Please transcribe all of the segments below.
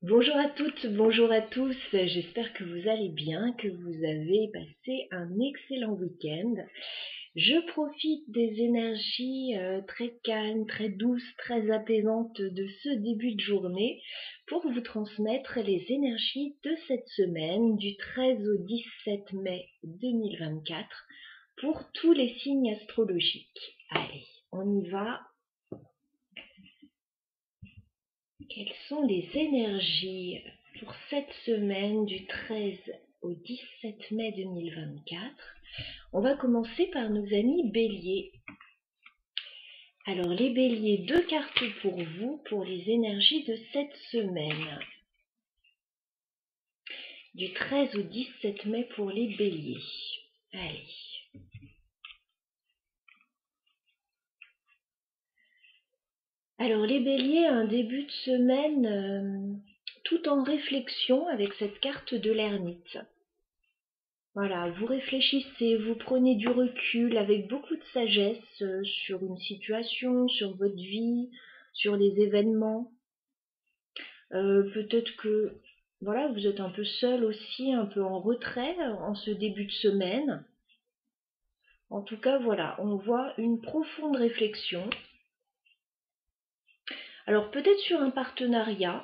Bonjour à toutes, bonjour à tous, j'espère que vous allez bien, que vous avez passé un excellent week-end. Je profite des énergies très calmes, très douces, très apaisantes de ce début de journée pour vous transmettre les énergies de cette semaine du 13 au 17 mai 2024 pour tous les signes astrologiques. Allez, on y va. Quelles sont les énergies pour cette semaine du 13 au 17 mai 2024? On va commencer par nos amis béliers. Alors les béliers, 2 cartes pour vous pour les énergies de cette semaine. Du 13 au 17 mai pour les béliers. Allez. Alors les béliers, un début de semaine tout en réflexion avec cette carte de l'ermite. Voilà, vous réfléchissez, vous prenez du recul avec beaucoup de sagesse sur une situation, sur votre vie, sur les événements. Peut-être que voilà, vous êtes un peu seul aussi, un peu en retrait en ce début de semaine. En tout cas, voilà, on voit une profonde réflexion. Alors peut-être sur un partenariat,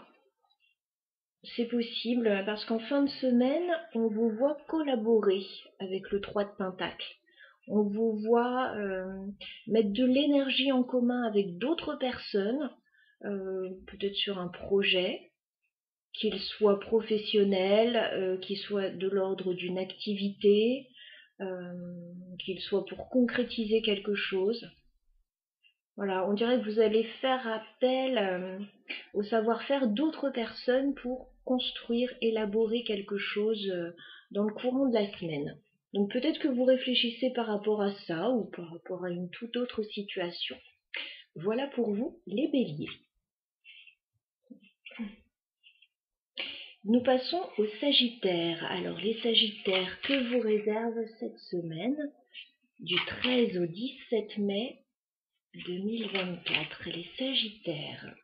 c'est possible parce qu'en fin de semaine, on vous voit collaborer avec le 3 de Pentacle. On vous voit mettre de l'énergie en commun avec d'autres personnes, peut-être sur un projet, qu'il soit professionnel, qu'il soit de l'ordre d'une activité, qu'il soit pour concrétiser quelque chose. Voilà, on dirait que vous allez faire appel au savoir-faire d'autres personnes pour construire, élaborer quelque chose dans le courant de la semaine. Donc peut-être que vous réfléchissez par rapport à ça ou par rapport à une toute autre situation. Voilà pour vous les béliers. Nous passons aux sagittaires. Alors les sagittaires, que vous réserve cette semaine du 13 au 17 mai 2024, les sagittaires.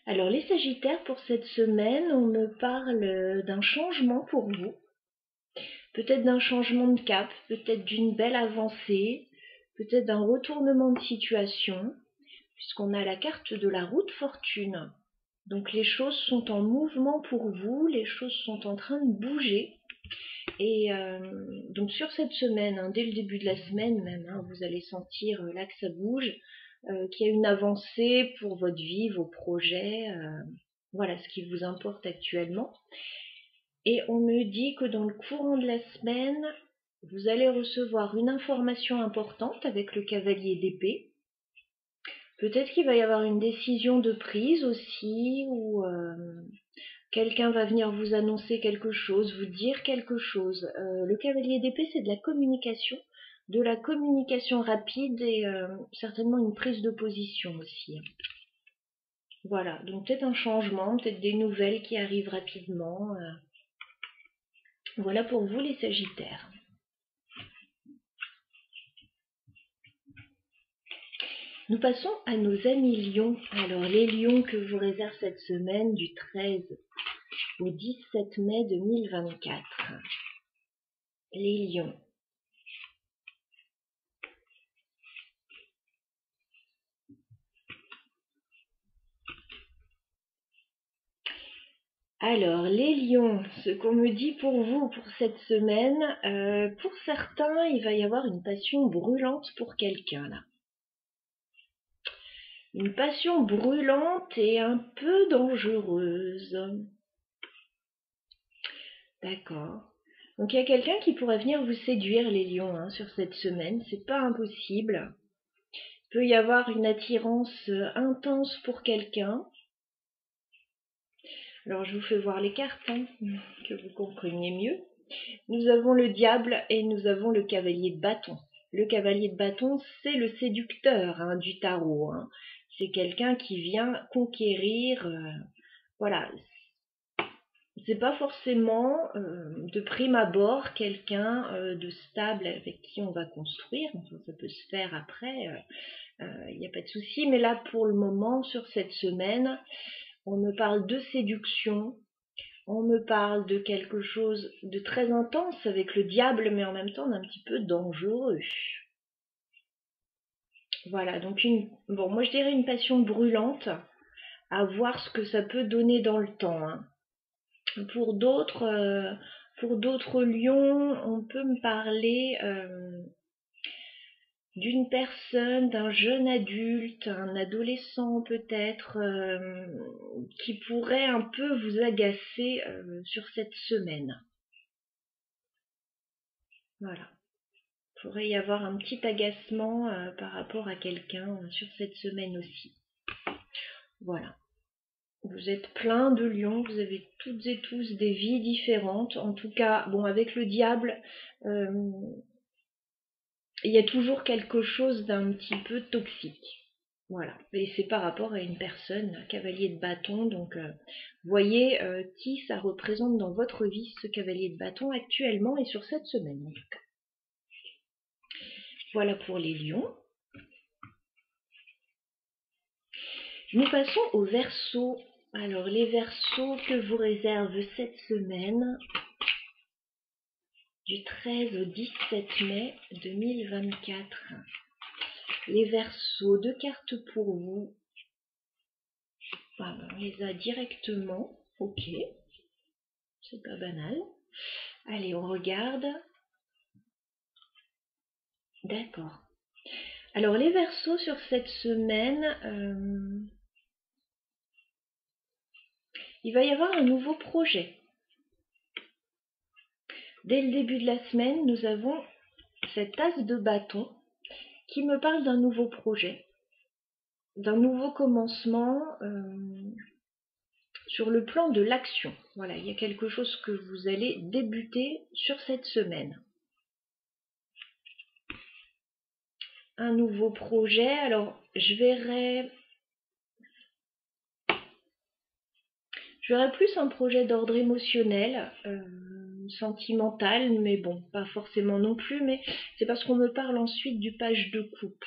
Alors les sagittaires, pour cette semaine, on me parle d'un changement pour vous. Peut-être d'un changement de cap, peut-être d'une belle avancée, peut-être d'un retournement de situation, puisqu'on a la carte de la roue de fortune. Donc les choses sont en mouvement pour vous, les choses sont en train de bouger. Et donc sur cette semaine, dès le début de la semaine même, vous allez sentir là que ça bouge, qu'il y a une avancée pour votre vie, vos projets, voilà ce qui vous importe actuellement. Et on me dit que dans le courant de la semaine, vous allez recevoir une information importante avec le cavalier d'épée. Peut-être qu'il va y avoir une décision de prise aussi, ou quelqu'un va venir vous annoncer quelque chose, vous dire quelque chose. Le cavalier d'épée, c'est de la communication rapide et certainement une prise de position aussi. Voilà, donc peut-être un changement, peut-être des nouvelles qui arrivent rapidement. Voilà pour vous les sagittaires. Nous passons à nos amis lions. Alors les lions que vous réserve cette semaine du 13 au 17 mai 2024. Les lions. Alors, les lions, ce qu'on me dit pour vous pour cette semaine, pour certains, il va y avoir une passion brûlante pour quelqu'un là. Une passion brûlante et un peu dangereuse. D'accord. Donc il y a quelqu'un qui pourrait venir vous séduire les lions sur cette semaine, c'est pas impossible. Il peut y avoir une attirance intense pour quelqu'un. Alors je vous fais voir les cartes, que vous compreniez mieux. Nous avons le diable et nous avons le cavalier de bâton. Le cavalier de bâton, c'est le séducteur du tarot. C'est quelqu'un qui vient conquérir, voilà, c'est pas forcément de prime abord quelqu'un de stable avec qui on va construire. Enfin, ça peut se faire après, il n'y a pas de souci. Mais là, pour le moment, sur cette semaine, on me parle de séduction, on me parle de quelque chose de très intense avec le diable, mais en même temps d'un petit peu dangereux. Voilà, donc bon, moi je dirais une passion brûlante, à voir ce que ça peut donner dans le temps, hein. Pour d'autres lions, on peut me parler d'une personne, d'un jeune adulte, un adolescent peut-être, qui pourrait un peu vous agacer sur cette semaine. Voilà. Il pourrait y avoir un petit agacement par rapport à quelqu'un sur cette semaine aussi. Voilà. Vous êtes plein de lions, vous avez toutes et tous des vies différentes. En tout cas, bon, avec le diable, il y a toujours quelque chose d'un petit peu toxique. Voilà. Et c'est par rapport à une personne, un cavalier de bâton. Donc, voyez qui ça représente dans votre vie, ce cavalier de bâton actuellement et sur cette semaine en tout cas. Voilà pour les lions. Nous passons aux Verseaux. Alors, les Verseaux que vous réserve cette semaine, du 13 au 17 mai 2024. Les Verseaux, 2 cartes pour vous. Ah ben, on les a directement. Ok, c'est pas banal. Allez, on regarde. D'accord. Alors, les Verseaux sur cette semaine, il va y avoir un nouveau projet. Dès le début de la semaine, nous avons cette as de bâton qui me parle d'un nouveau projet, d'un nouveau commencement sur le plan de l'action. Voilà, il y a quelque chose que vous allez débuter sur cette semaine. Un nouveau projet, alors je verrai plus un projet d'ordre émotionnel, sentimental, mais bon, pas forcément non plus, mais c'est parce qu'on me parle ensuite du page de coupe.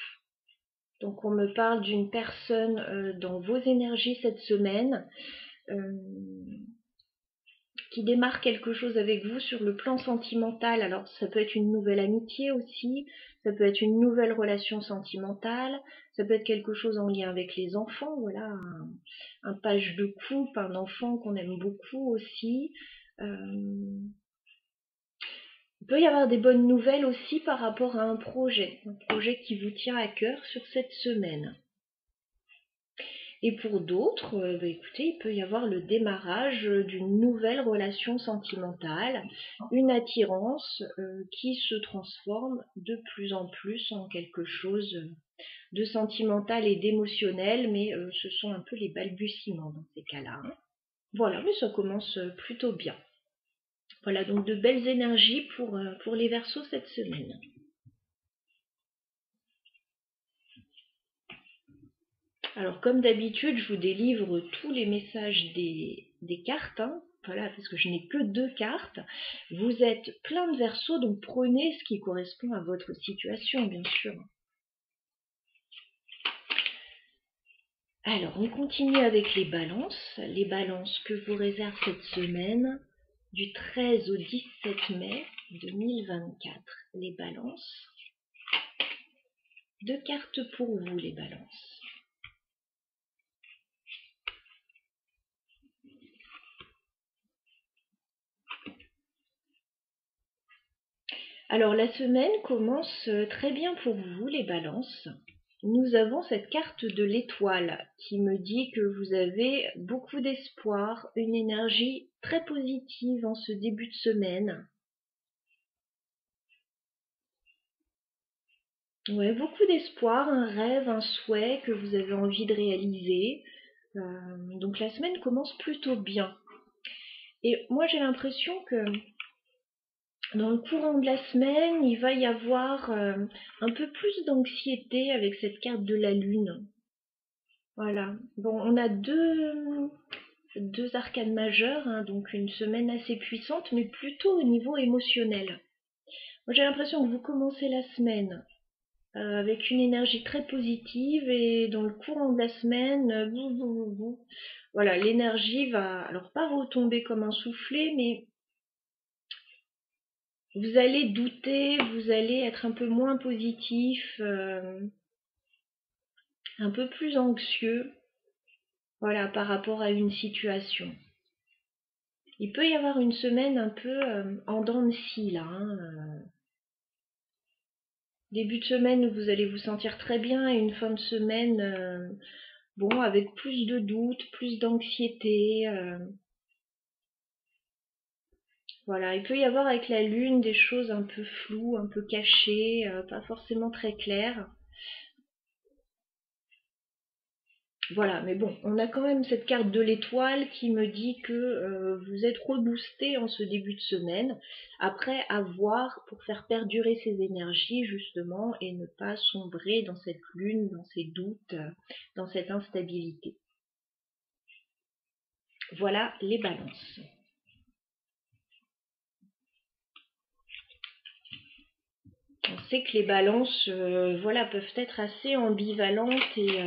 Donc on me parle d'une personne dans vos énergies cette semaine, qui démarre quelque chose avec vous sur le plan sentimental. Alors ça peut être une nouvelle amitié aussi, ça peut être une nouvelle relation sentimentale, ça peut être quelque chose en lien avec les enfants, voilà, un page de coupe, un enfant qu'on aime beaucoup aussi. Il peut y avoir des bonnes nouvelles aussi par rapport à un projet qui vous tient à cœur sur cette semaine. Et pour d'autres, écoutez, il peut y avoir le démarrage d'une nouvelle relation sentimentale, une attirance qui se transforme de plus en plus en quelque chose de sentimental et d'émotionnel, mais ce sont un peu les balbutiements dans ces cas-là, hein. Voilà, mais ça commence plutôt bien. Voilà, donc de belles énergies pour les Verseaux cette semaine. Alors comme d'habitude, je vous délivre tous les messages des cartes, hein. Voilà, parce que je n'ai que 2 cartes. Vous êtes plein de Verseaux, donc prenez ce qui correspond à votre situation, bien sûr. Alors, on continue avec les balances que vous réserve cette semaine, du 13 au 17 mai 2024. Les balances. 2 cartes pour vous, les balances. Alors la semaine commence très bien pour vous, les balances. Nous avons cette carte de l'étoile qui me dit que vous avez beaucoup d'espoir, une énergie très positive en ce début de semaine. Ouais, beaucoup d'espoir, un rêve, un souhait que vous avez envie de réaliser. Donc la semaine commence plutôt bien. Et moi j'ai l'impression que dans le courant de la semaine, il va y avoir un peu plus d'anxiété avec cette carte de la lune. Voilà. Bon, on a deux 2 arcanes majeures, hein, donc une semaine assez puissante, mais plutôt au niveau émotionnel. Moi, j'ai l'impression que vous commencez la semaine avec une énergie très positive et dans le courant de la semaine, voilà, l'énergie va, alors pas retomber comme un soufflet, mais vous allez douter, vous allez être un peu moins positif, un peu plus anxieux, voilà, par rapport à une situation. Il peut y avoir une semaine un peu en dents de scie, là, hein, début de semaine où vous allez vous sentir très bien et une fin de semaine, bon, avec plus de doutes, plus d'anxiété. Voilà, il peut y avoir avec la lune des choses un peu floues, un peu cachées, pas forcément très claires. Voilà, mais bon, on a quand même cette carte de l'étoile qui me dit que vous êtes reboosté en ce début de semaine. Après, à voir pour faire perdurer ces énergies, justement, et ne pas sombrer dans cette lune, dans ces doutes, dans cette instabilité. Voilà les balances. On sait que les balances, voilà, peuvent être assez ambivalentes et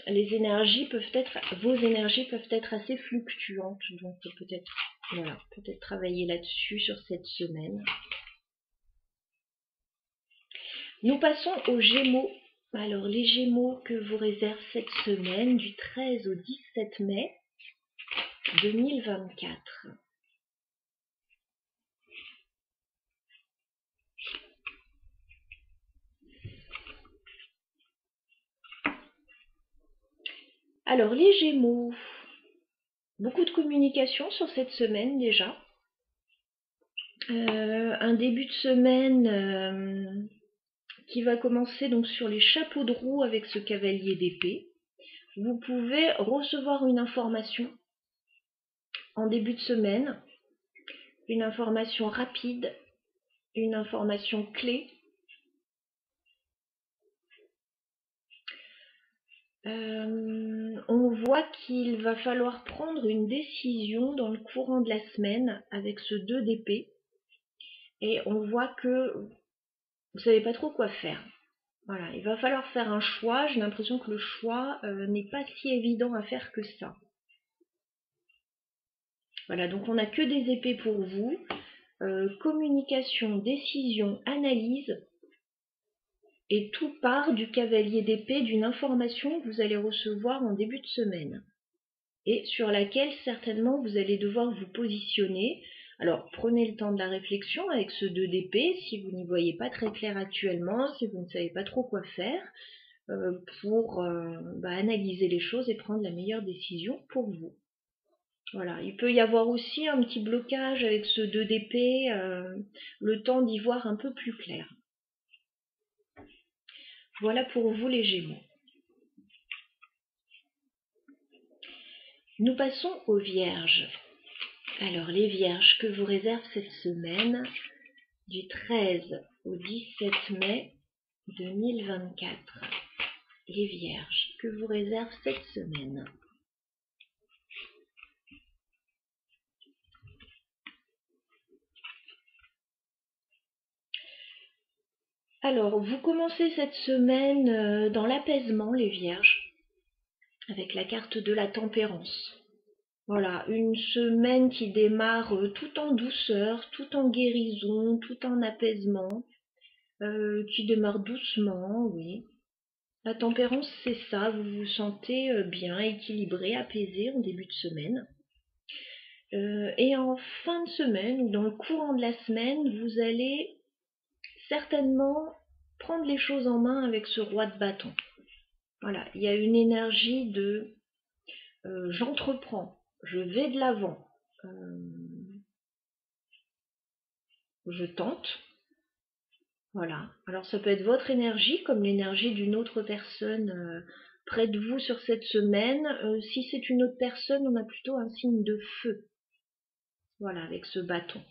les énergies peuvent être, vos énergies peuvent être assez fluctuantes, donc peut-être, voilà, peut-être travailler là-dessus sur cette semaine. Nous passons aux Gémeaux. Alors les Gémeaux que vous réserve cette semaine du 13 au 17 mai 2024. Alors les Gémeaux, beaucoup de communication sur cette semaine déjà. Un début de semaine qui va commencer donc sur les chapeaux de roue avec ce cavalier d'épée. Vous pouvez recevoir une information en début de semaine, une information rapide, une information clé. On voit qu'il va falloir prendre une décision dans le courant de la semaine avec ce 2 d'épée. Et on voit que vous savez pas trop quoi faire. Voilà, il va falloir faire un choix. J'ai l'impression que le choix n'est pas si évident à faire que ça. Voilà, donc on n'a que des épées pour vous. Communication, décision, analyse. Et tout part du cavalier d'épée, d'une information que vous allez recevoir en début de semaine. Et sur laquelle certainement vous allez devoir vous positionner. Alors prenez le temps de la réflexion avec ce 2 d'épée, si vous n'y voyez pas très clair actuellement, si vous ne savez pas trop quoi faire, pour analyser les choses et prendre la meilleure décision pour vous. Voilà, il peut y avoir aussi un petit blocage avec ce 2 d'épée, le temps d'y voir un peu plus clair. Voilà pour vous les Gémeaux. Nous passons aux Vierges. Alors les Vierges, que vous réserve cette semaine du 13 au 17 mai 2024. Les Vierges, que vous réserve cette semaine? Alors, vous commencez cette semaine dans l'apaisement, les Vierges, avec la carte de la tempérance. Voilà, une semaine qui démarre tout en douceur, tout en guérison, tout en apaisement, qui démarre doucement, oui. La tempérance, c'est ça, vous vous sentez bien, équilibré, apaisé en début de semaine. Et en fin de semaine, ou dans le courant de la semaine, vous allez certainement prendre les choses en main avec ce roi de bâton. Voilà, il y a une énergie de j'entreprends, je vais de l'avant, je tente. Voilà, alors ça peut être votre énergie comme l'énergie d'une autre personne près de vous sur cette semaine. Si c'est une autre personne, on a plutôt un signe de feu. Voilà, avec ce bâton.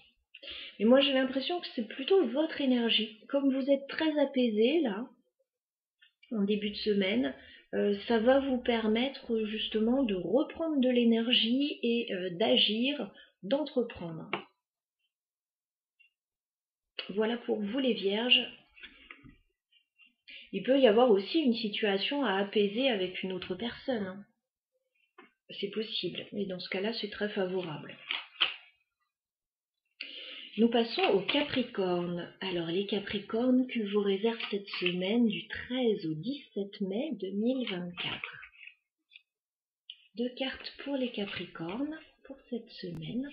Et moi j'ai l'impression que c'est plutôt votre énergie. Comme vous êtes très apaisé là, en début de semaine, ça va vous permettre justement de reprendre de l'énergie et d'agir, d'entreprendre. Voilà pour vous les Vierges. Il peut y avoir aussi une situation à apaiser avec une autre personne, hein. C'est possible, mais dans ce cas-là, c'est très favorable. Nous passons aux Capricornes. Alors, les Capricornes, que vous réserve cette semaine du 13 au 17 mai 2024. 2 cartes pour les Capricornes pour cette semaine.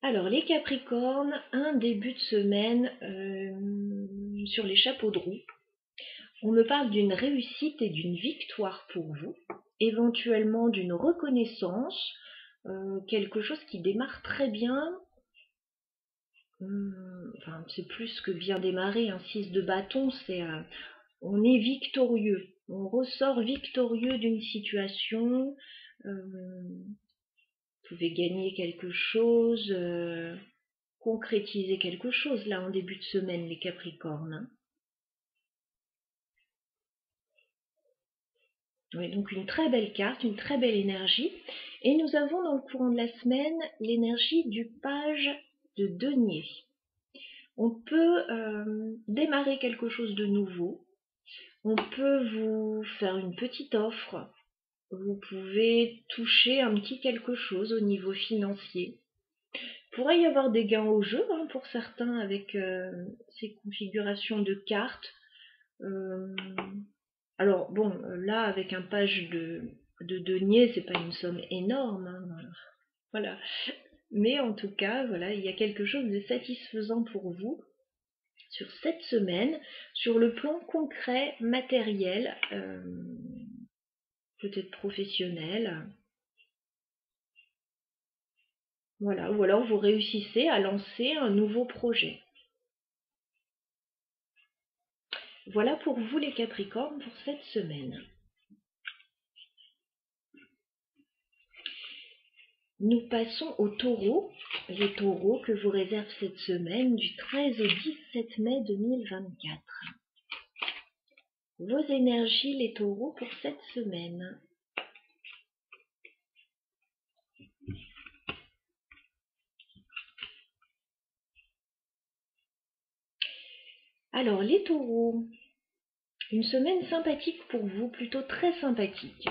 Alors, les Capricornes, un début de semaine sur les chapeaux de roue. On me parle d'une réussite et d'une victoire pour vous, éventuellement d'une reconnaissance, quelque chose qui démarre très bien. Enfin, c'est plus que bien démarré, un 6 de bâton, c'est on est victorieux, on ressort victorieux d'une situation, vous pouvez gagner quelque chose, concrétiser quelque chose là en début de semaine, les Capricornes, hein. Oui, donc une très belle carte, une très belle énergie. Et nous avons dans le courant de la semaine l'énergie du page de denier. On peut démarrer quelque chose de nouveau. On peut vous faire une petite offre. Vous pouvez toucher un petit quelque chose au niveau financier. Il pourrait y avoir des gains au jeu, hein, pour certains avec ces configurations de cartes. Alors bon, là avec un page de denier, c'est pas une somme énorme, hein, voilà. Mais en tout cas, voilà, il y a quelque chose de satisfaisant pour vous sur cette semaine, sur le plan concret, matériel, peut-être professionnel. Voilà, ou alors vous réussissez à lancer un nouveau projet. Voilà pour vous les Capricornes pour cette semaine. Nous passons aux Taureaux, les Taureaux que vous réserve cette semaine du 13 au 17 mai 2024. Vos énergies les Taureaux pour cette semaine. Alors les Taureaux, une semaine sympathique pour vous, plutôt très sympathique.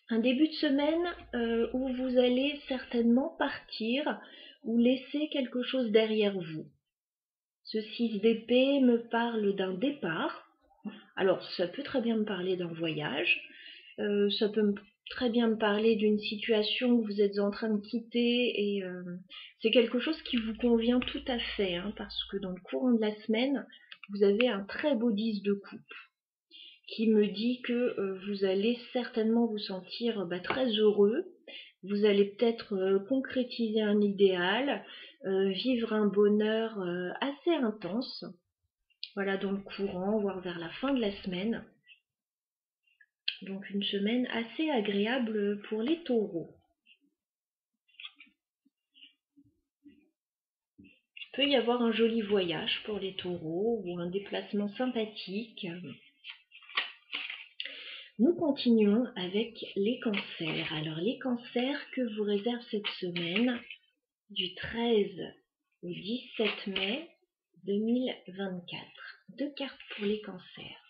Un début de semaine où vous allez certainement partir ou laisser quelque chose derrière vous. Ce 6 d'épée me parle d'un départ. Alors ça peut très bien me parler d'un voyage, ça peut très bien me parler d'une situation que vous êtes en train de quitter et c'est quelque chose qui vous convient tout à fait, hein, parce que dans le courant de la semaine, vous avez un très beau 10 de coupe qui me dit que vous allez certainement vous sentir très heureux, vous allez peut-être concrétiser un idéal, vivre un bonheur assez intense, voilà, dans le courant, voire vers la fin de la semaine. Donc une semaine assez agréable pour les Taureaux. Il peut y avoir un joli voyage pour les Taureaux ou un déplacement sympathique. Nous continuons avec les Cancers. Alors les Cancers que vous réserve cette semaine du 13 au 17 mai 2024. 2 cartes pour les Cancers.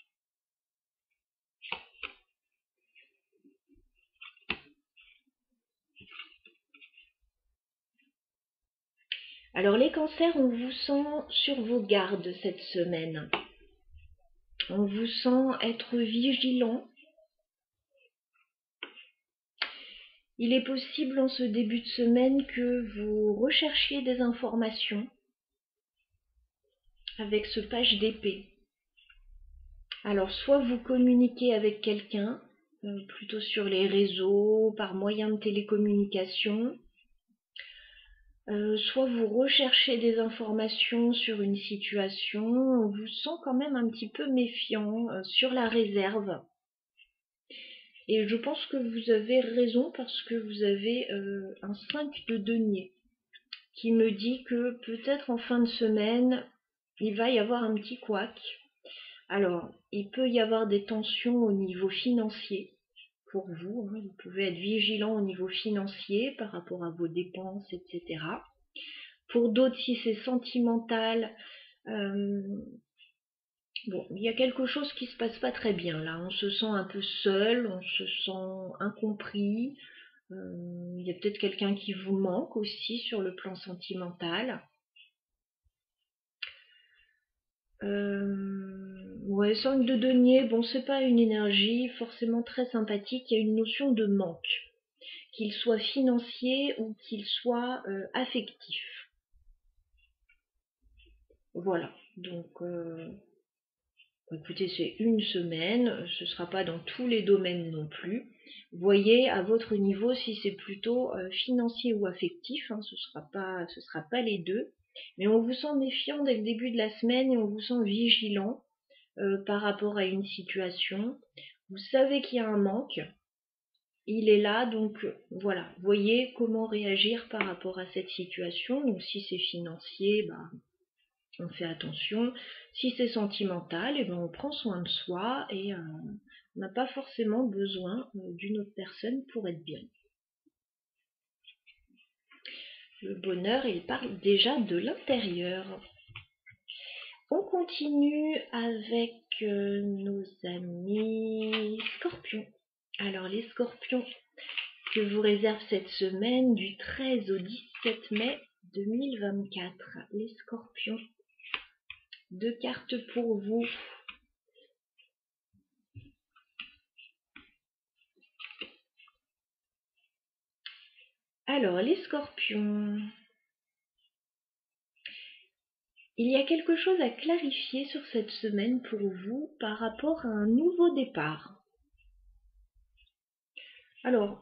Alors les Cancers, on vous sent sur vos gardes cette semaine. On vous sent être vigilant. Il est possible en ce début de semaine que vous recherchiez des informations avec ce page d'épée. Alors soit vous communiquez avec quelqu'un, plutôt sur les réseaux, par moyen de télécommunication, soit vous recherchez des informations sur une situation, on vous sent quand même un petit peu méfiant, sur la réserve. Et je pense que vous avez raison parce que vous avez un 5 de denier qui me dit que peut-être en fin de semaine, il va y avoir un petit couac. Alors, il peut y avoir des tensions au niveau financier pour vous. Hein. Vous pouvez être vigilant au niveau financier par rapport à vos dépenses, etc. Pour d'autres, si c'est sentimental, bon, il y a quelque chose qui se passe pas très bien là. On se sent un peu seul, on se sent incompris. Il y a peut-être quelqu'un qui vous manque aussi sur le plan sentimental. Ouais, 5 de denier, bon, c'est pas une énergie forcément très sympathique. Il y a une notion de manque, qu'il soit financier ou qu'il soit affectif. Voilà, donc écoutez, c'est une semaine, ce sera pas dans tous les domaines non plus. Voyez à votre niveau si c'est plutôt financier ou affectif, hein, ce sera pas les deux. Mais on vous sent méfiant dès le début de la semaine et on vous sent vigilant par rapport à une situation. Vous savez qu'il y a un manque, il est là, donc voilà, voyez comment réagir par rapport à cette situation. Donc si c'est financier, bah, on fait attention. Si c'est sentimental, et ben on prend soin de soi et on n'a pas forcément besoin d'une autre personne pour être bien. Le bonheur, il parle déjà de l'intérieur. On continue avec nos amis scorpions. Alors les scorpions, je vous réserve cette semaine du 13 au 17 mai 2024. Les scorpions, 2 cartes pour vous. Alors les scorpions, il y a quelque chose à clarifier sur cette semaine pour vous par rapport à un nouveau départ. Alors,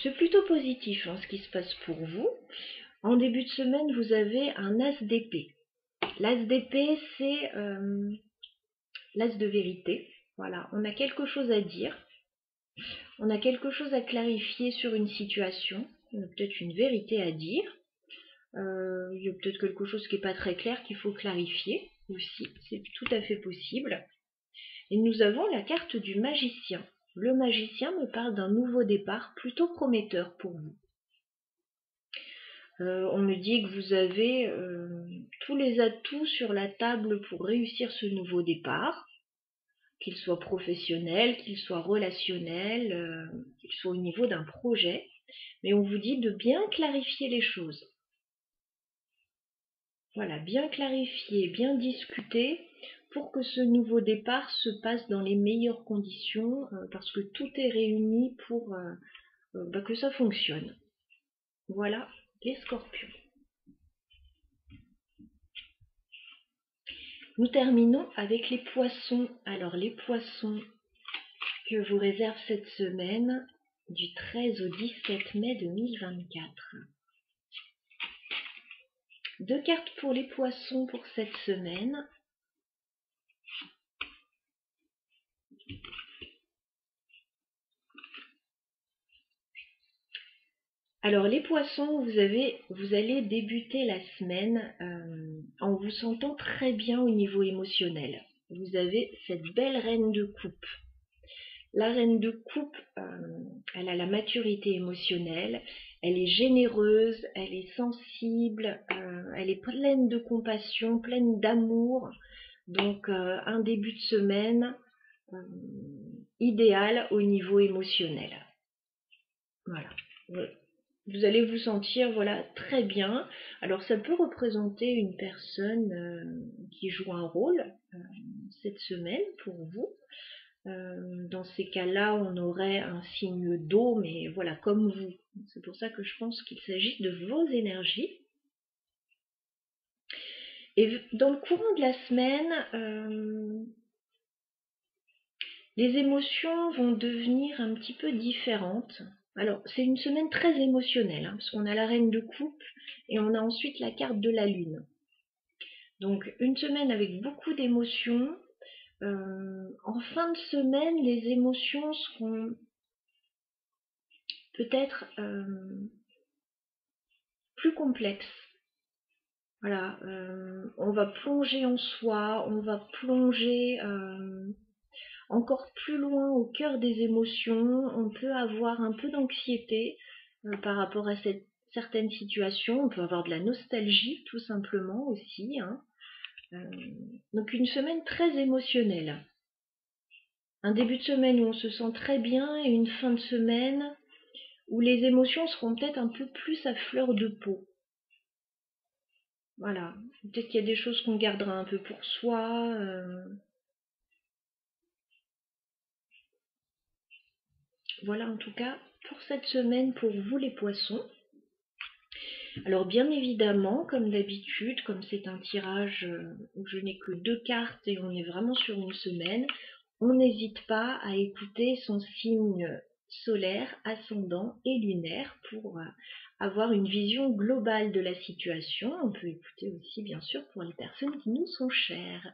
c'est plutôt positif hein, ce qui se passe pour vous. En début de semaine, vous avez un as d'épée. L'as d'épée, c'est l'as de vérité. Voilà, on a quelque chose à dire. On a quelque chose à clarifier sur une situation. On a peut-être une vérité à dire. Il y a peut-être quelque chose qui n'est pas très clair qu'il faut clarifier aussi. C'est tout à fait possible. Et nous avons la carte du magicien. Le magicien me parle d'un nouveau départ plutôt prometteur pour vous. On me dit que vous avez tous les atouts sur la table pour réussir ce nouveau départ, qu'il soit professionnel, qu'il soit relationnel, qu'il soit au niveau d'un projet. Mais on vous dit de bien clarifier les choses. Voilà, bien clarifier, bien discuter pour que ce nouveau départ se passe dans les meilleures conditions, parce que tout est réuni pour que ça fonctionne. Voilà les scorpions. Nous terminons avec les poissons. Alors les poissons que vous réserve cette semaine du 13 au 17 mai 2024. 2 cartes pour les poissons pour cette semaine. Alors les poissons, vous allez débuter la semaine en vous sentant très bien au niveau émotionnel. Vous avez cette belle reine de coupe. La reine de coupe, elle a la maturité émotionnelle, elle est généreuse, elle est sensible, elle est pleine de compassion, pleine d'amour. Donc un début de semaine idéal au niveau émotionnel. Voilà. Vous allez vous sentir voilà très bien. Alors ça peut représenter une personne qui joue un rôle cette semaine pour vous. Dans ces cas-là, on aurait un signe d'eau, mais voilà, comme vous. C'est pour ça que je pense qu'il s'agit de vos énergies. Et dans le courant de la semaine, les émotions vont devenir un petit peu différentes. Alors, c'est une semaine très émotionnelle, hein, parce qu'on a la reine de coupe et on a ensuite la carte de la lune. Donc, une semaine avec beaucoup d'émotions. En fin de semaine, les émotions seront peut-être plus complexes. Voilà, on va plonger en soi, on va plonger encore plus loin au cœur des émotions. On peut avoir un peu d'anxiété par rapport à certaines situations. On peut avoir de la nostalgie tout simplement aussi, hein. Donc une semaine très émotionnelle. Un début de semaine où on se sent très bien et une fin de semaine où les émotions seront peut-être un peu plus à fleur de peau. Voilà, peut-être qu'il y a des choses qu'on gardera un peu pour soi. Voilà en tout cas pour cette semaine pour vous les poissons. Alors bien évidemment, comme d'habitude, comme c'est un tirage où je n'ai que 2 cartes et on est vraiment sur une semaine, on n'hésite pas à écouter son signe solaire, ascendant et lunaire pour avoir une vision globale de la situation. On peut écouter aussi bien sûr pour les personnes qui nous sont chères.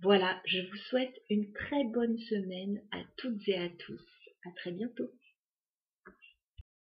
Voilà, je vous souhaite une très bonne semaine à toutes et à tous. À très bientôt.